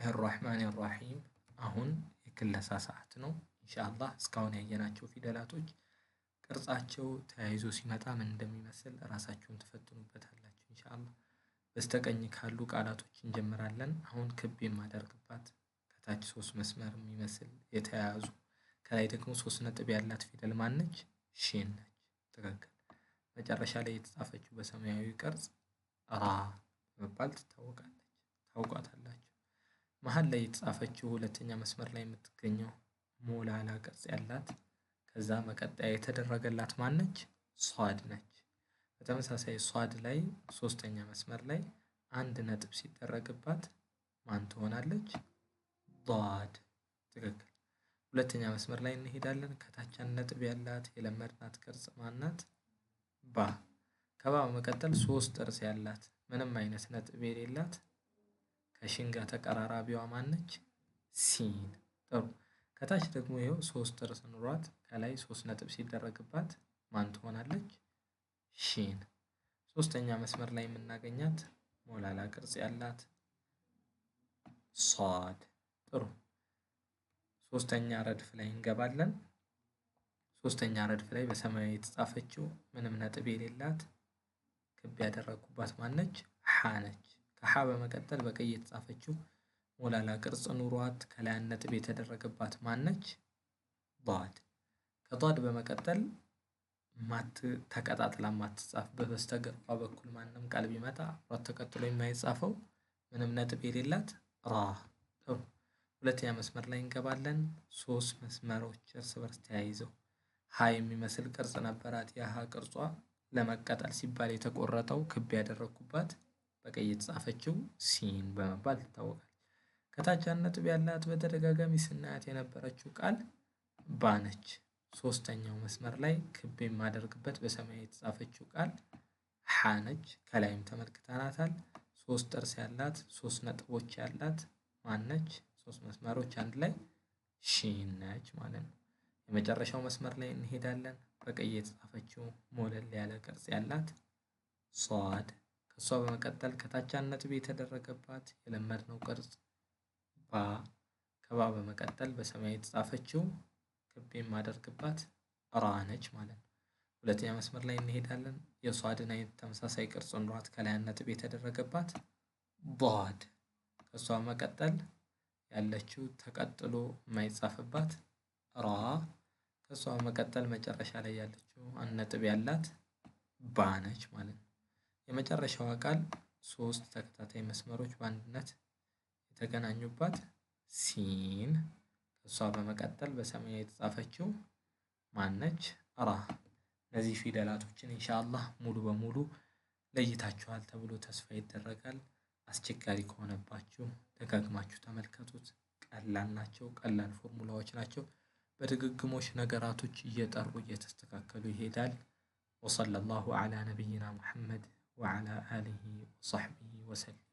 الرحمن الرحيم አሁን የክለሳ ሰዓት ነው ኢንሻአላህ እስካሁን ያየናቸው ፊደላቶች ቅርጻቸው ተያይዞ ሲመጣ ምን እንደሚመስል ራሳችሁን ትፈትኑበታላችሁ ኢንሻአላህ በስተቀኝ ካሉ ቃላቶች እንጀምራለን አሁን ክብ የማደርግባት ከታች 3 መስመር የሚመስል የተያያዙ ከላይ ደግሞ 3 ነጥብ ያላት ፊደል ማነች ሺን ነች ትክክል መጨረሻ ላይ የተጻፈችው በሰማያዊ ቅርጽ ራ በመባል ታውቃታላችሁ መሃል ላይ የተጻፈችው ሁለተኛ መስመር ላይ የምትገኘው ሞላላ ቅርጽ ያላት ከዛ መቀጠያ የተደረገላት ማነች ሷድ ነች በተመሳሳይ ሷድ ላይ ሶስተኛ መስመር ላይ አንድ ነጥብ ሲደረግባት ማን ትሆናለች ዷድ ትክክል ሁለተኛ መስመር ላይ እንሄዳለን ከታች አንድ ነጥብ ያላት የለመድናት ቅርጽ ማናት ባ ከባ መቀጠል 3 ጥርስ ያላት ምንም አይነት ነጥብ የሌላት ከሽን ጋር ተቀራራቢዋ ማነች ሲን ጥሩ ከታች ደግሞ ይሄው 3 ጥርስ ኑሯት ከላይ 3 ነጥብ ሲደረግባት ማን ትሆናለች ሺን ሶስተኛ መስመር ላይ የምናገኛት ሞላላ ቅርጽ ያላት ሷድ ጥሩ ሶስተኛ ረድፍ ላይ እንገባለን ሶስተኛ ረድፍ ላይ በሰማያዊ የተጻፈችው ምንም ነጥብ የሌላት ክብ ያደረኩባት ማነች ሐ ነች ከሐ በመቀጠል በቀይ የተጻፈችው ሞላላ ቅርጽ ኑሯት ከላይ ነጥብ የተደረገባት ማነች ዷድ ከዷድ በመቀጠል ተቀጣጥላ ማትጻፍ በስተግራ በኩል ማንም ቃል ቢመጣ ሯት ተቀጥሎ የማይጻፈው ምንም ነጥብ የሌላት ራ ጥሩ ሁለተኛ መስመር ላይ እንገባለን 3 መስመሮች እርስ በርስ ተያይዘው ሀ የሚመስል ቅርጽ ነበራት የሀ ቅርጿ ለመቀጠል ሲባል የተቆረጠው ክብ ያደረኩባት በቀይ የተጻፈችው ሲን በመባል ትታወቃለች ከታች አንድ ነጥብ ያላት በተደጋጋሚ ስናያት የነበረችው ቃል ባ ነች ሶስተኛው መስመር ላይ ክብ የማደርግበት በሰማያዊ የተጻፈችው ቃል ሐ ነች ከላይም ተመልክተናታል 3 ጥርስ ያላት 3 ነጥቦች ያላት ማነች 3 መስመሮች አንድ ላይ ሺን ነች ማለት ነው የመጨረሻው መስመር ላይ እንሄዳለን በቀይ የተጻፈችው ሞለል ያለ ቅርጽ ያላት ሷድ ከሷ በመቀጠል ከታች አንድ ነጥብ የተደረገባት የለመድነው ቅርጽ ባ ከባ በመቀጠል በሰማያዊ የተጻፈችው ክብ የማደርግባት ራ ነች ማለት ነው ሁለተኛ መስመር ላይ እንሄዳለን የሷድን አይነት ተመሳሳይ ቅርጽ ኑሯት ከላይ አንድ ነጥብ የተደረገባት ዷድ ከሷ መቀጠል ያለችው ተቀጥሎ የማይጻፍባት ራ ከሷ መቀጠል መጨረሻ ላይ ያለችው አንድ ነጥብ ያላት ባ ነች ማለት ነው የመጨረሻው ቃል 3 ተከታታይ መስመሮች በአንድነት የተገናኙባት ሲን ከሷ በመቀጠል በሰማያዊ የተጻፈችው ማነች ራ እነዚህ ፊደላቶችን ኢንሻአላህ ሙሉ በሙሉ ለይታችኋል ተብሎ ተስፋ ይደረጋል አስቸጋሪ ከሆነባችሁ ደጋግማችሁ ተመልከቱት ቀላል ናቸው ቀላል ፎርሙላዎች ናቸው በድግግሞሽ ነገራቶች እየጠሩ እየተስተካከሉ ይሄዳል وصلى الله على نبينا محمد وعلى آله وصحبه وسلم